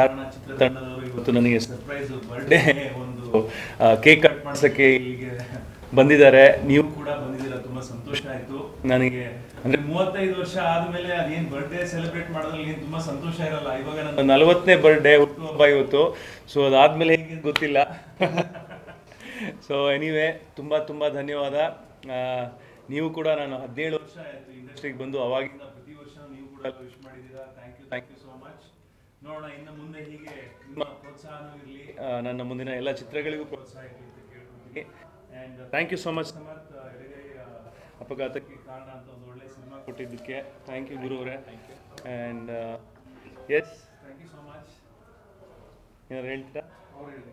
ಕಾರಣ ಚಿತ್ರತಂಡದವರು ಇವತ್ತು ನನಗೆ ಸರ್ಪ್ರೈಸ್ ಬರ್ಡೇ ಒಂದು ಕೇಕ್ ಕಟ್ ಮಾಡ್ಸೋಕ್ಕೆ ಇಲ್ಲಿಗೆ ಬಂದಿದ್ದಾರೆ. ನೀವು ಕೂಡ ಬಂದಿದ್ದೀರಾ, ತುಂಬ ಸಂತೋಷ ಆಯಿತು ನನಗೆ. ಅಂದರೆ 35 ವರ್ಷ ಆದಮೇಲೆ ಅದೇನು ಬರ್ಡೇ ಸೆಲೆಬ್ರೇಟ್ ಮಾಡೋದ್ರಲ್ಲಿ ಏನು ತುಂಬ ಸಂತೋಷ ಇರಲ್ಲ. ಇವಾಗ ನನ್ನ 40ನೇ ಬರ್ಡೇ ಹುಟ್ಟುಹಬ್ಬ ಇವತ್ತು. ಸೊ ಅದಾದಮೇಲೆ ಹೇಗೆ ಗೊತ್ತಿಲ್ಲ. ಸೊ ಎನಿವೇ ತುಂಬ ತುಂಬ ಧನ್ಯವಾದ. ನೀವು ಕೂಡ ನಾನು 17 ವರ್ಷ ಆಯಿತು ಇಂಡಸ್ಟ್ರಿಗೆ ಬಂದು, ಅವಾಗಿಂದ ಪ್ರತಿ ವರ್ಷ ನೀವು ಕೂಡ ವಿಶ್ ಮಾಡಿದ್ದೀರಾ. Thank you so much. ನೋಡೋಣ ಇನ್ನು ಮುಂದೆ ಹೀಗೆ ನಿಮ್ಮ ಪ್ರೋತ್ಸಾಹನೂ ಇರಲಿ, ನನ್ನ ಮುಂದಿನ ಎಲ್ಲ ಚಿತ್ರಗಳಿಗೂ ಪ್ರೋತ್ಸಾಹ ಇರಲಿ ಅಂತ ಕೇಳ್ಕೊತೀನಿ. And thank you so much Samarth, ಎಡಗೈ ಅಪಘಾತಕ್ಕೆ ಕಾರಣ ಅಂತ ಒಂದು ಒಳ್ಳೆ ಸಿನಿಮಾ ಕೊಟ್ಟಿದ್ದಕ್ಕೆ. ಥ್ಯಾಂಕ್ ಯು ಗುರು ಅವರೇ. And yes, thank you so much. ಏನಾದ್ರು ಹೇಳ್ತೀರಾ? ಅವ್ರು ಹೇಳಿ.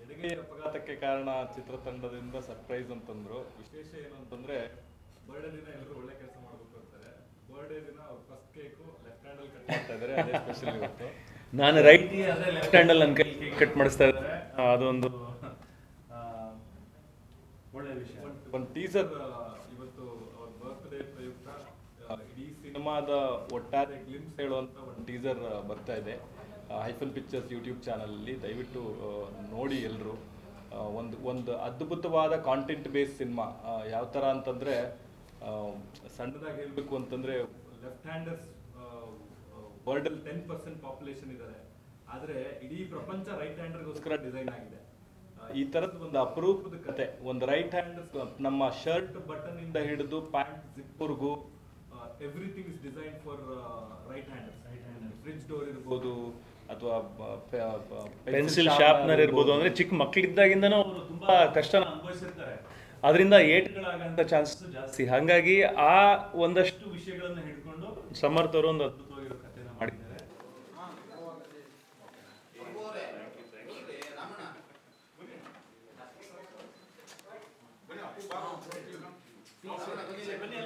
ಎಡಗೈ ಅಪಘಾತಕ್ಕೆ ಕಾರಣ ಚಿತ್ರತಂಡದಿಂದ ಸರ್ಪ್ರೈಸ್ ಅಂತಂದ್ರು. ವಿಶೇಷ ಏನು ಅಂತಂದ್ರೆ, ಬರ್ಡೇ ದಿನ ಎಲ್ಲರೂ ಒಳ್ಳೆ ಕೆಲಸ ಮಾಡಬೇಕು ಅಂತಾರೆ. ಬರ್ಡೇ ದಿನ ಅವ್ರ ಫಸ್ಟ್ ಕೇಕು ಲೆಫ್ಟ್ ಹ್ಯಾಂಡಲ್ಲಿ ಕಟ್ ಮಾಡ್ತಾ ಇದ್ದಾರೆ. ಅದೇ ಸ್ಪೆಷಲ್ ಇವತ್ತು. ನಾನು ರೈಟ್ ಅದೇ ಲೆಫ್ಟ್ ಹ್ಯಾಂಡಲ್ಲಿ ನನ್ನ ಕೈ ಕೇಕ್ ಕಟ್ ಮಾಡಿಸ್ತಾ ಇದ್ದಾರೆ. ಅದೊಂದು ಒಳ್ಳೆ ವಿಷಯ. ಒಂದು ಟೀಸರ್ ಇವತ್ತು ಅವ್ರ ಬರ್ತ್ಡೇ ಪ್ರಯುಕ್ತ ಇಡೀ ಸಿನಿಮಾದ ಒಟ್ಟಾರೆ ಗ್ಲಿಮ್ಸ್ ಹೇಳುವಂಥ ಒಂದು ಟೀಸರ್ ಬರ್ತಾ ಇದೆ ಹೈಫನ್ ಪಿಕ್ಚರ್ಸ್ ಯೂಟ್ಯೂಬ್ ಚಾನಲಲ್ಲಿ. ದಯವಿಟ್ಟು ನೋಡಿ ಎಲ್ಲರೂ. ಒಂದು ಅದ್ಭುತವಾದ ಕಾಂಟೆಂಟ್ ಬೇಸ್ ಸಿನಿಮಾ. ಯಾವ ಥರ ಅಂತಂದರೆ, ಸಣ್ಣದಾಗಿ ಹೇಳಬೇಕು ಅಂತಂದರೆ, ಲೆಫ್ಟ್ ಹ್ಯಾಂಡರ್ಸ್ ವರ್ಲ್ಡಲ್ಲಿ 10% ಪಾಪ್ಯುಲೇಷನ್ ಇದ್ದಾರೆ. ಆದರೆ ಇಡೀ ಪ್ರಪಂಚ ರೈಟ್ ಹ್ಯಾಂಡರ್ಗೋಸ್ಕರ ಡಿಸೈನ್ ಆಗಿದೆ. ಈ ಥರದ್ದು ಒಂದು ಅಪರೂಪದ ಕತೆ. ಒಂದು ರೈಟ್ ಹ್ಯಾಂಡರ್ಸ್ ನಮ್ಮ ಶರ್ಟ್ ಬಟನ್ ಇಂದ ಹಿಡಿದು ಪ್ಯಾಂಟ್ ಜಿಪ್ವರೆಗೂ everything is design for right handers. Fridge door ಇರ್ಬೋದು, ಅಥವಾ ಪೆನ್ಸಿಲ್ ಶಾರ್ಪ್ನರ್ ಇರ್ಬೋದು. ಅಂದರೆ ಚಿಕ್ಕ ಮಕ್ಕಳಿದ್ದಾಗಿಂದನೂ ಅವರು ತುಂಬ ಕಷ್ಟನ ಅನುಭವಿಸಿರ್ತಾರೆ. ಅದರಿಂದ ಏಟ್ಗಳಾಗಂಥ ಚಾನ್ಸಸ್ ಜಾಸ್ತಿ. ಹಾಗಾಗಿ ಆ ಒಂದಷ್ಟು ವಿಷಯಗಳನ್ನು ಹಿಡ್ಕೊಂಡು ಸಮರ್ಥ್ ಅವರು ಒಂದು ಅದ್ಭುತವಾಗಿರೋ ಕಥೆನ ಮಾಡಿದ್ದಾರೆ. ಬನ್ನಿ